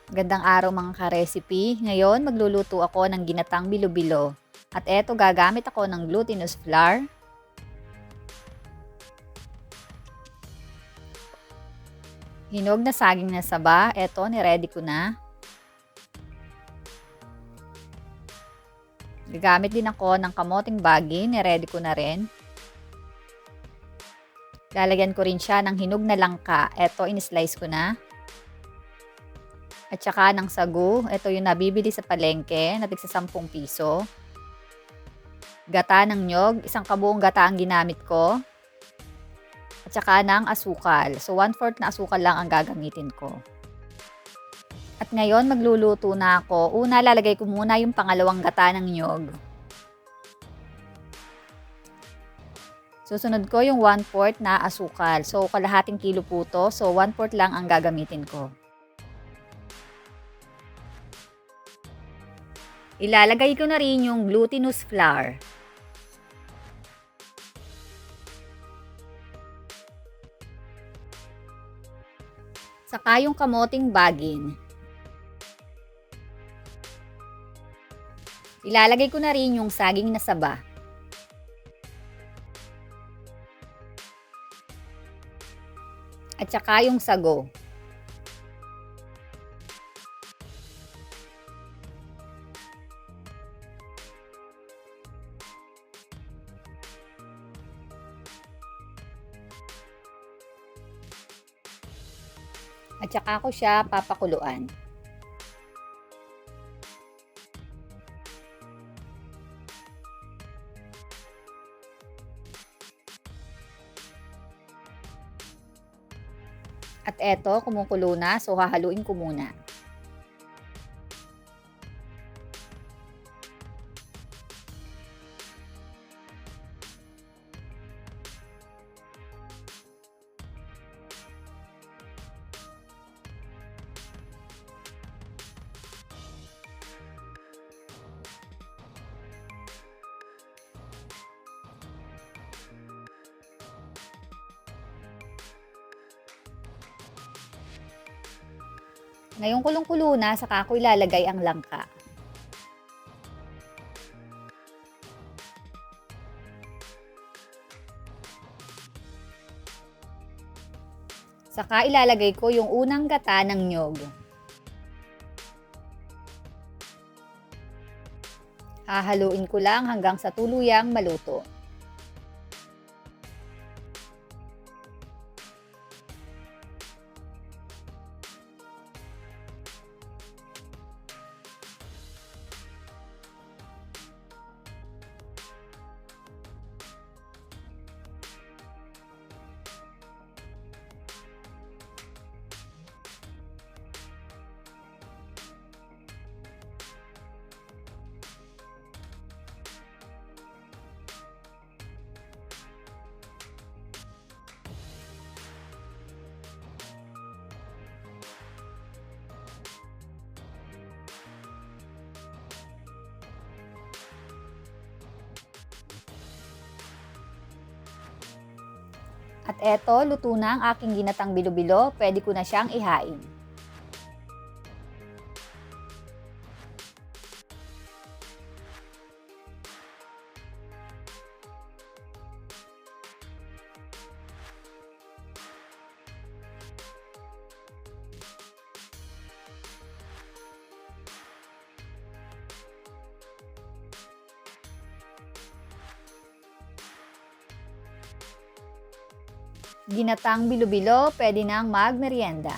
Gandang araw mga ka-recipe. Ngayon, magluluto ako ng ginatang bilo-bilo. At eto, gagamit ako ng glutinous flour, hinog na saging na saba, eto, niready ko na. Gagamit din ako ng kamoting bagi, niready ko na rin. Lalagyan ko rin siya ng hinog na langka, eto, in-slice ko na. At saka ng sagu, ito yung nabibili sa palengke na tigsa 10 piso. Gata ng nyog, isang kabuong gata ang ginamit ko. At saka ng asukal. So 1/4 na asukal lang ang gagamitin ko. At ngayon magluluto na ako. Una lalagay ko muna yung pangalawang gata ng nyog. Susunod ko yung 1/4 na asukal. So kalahating kilo po to. So 1/4 lang ang gagamitin ko. Ilalagay ko na rin yung glutinous flour. Saka yung kamoting bagin. Ilalagay ko na rin yung saging na saba. At saka yung sago. At saka ko siya papakuluan. At eto, kumukulo na, so hahaluin ko muna. Ngayong kulong-kulo na, saka ko ilalagay ang langka. Saka ilalagay ko yung unang gata ng nyog. Hahaluin ko lang hanggang sa tuluyang maluto. At eto, luto na ang aking ginatang bilo-bilo. Pwede ko na siyang ihain. Ginatang bilo-bilo, pwede nang magmerienda.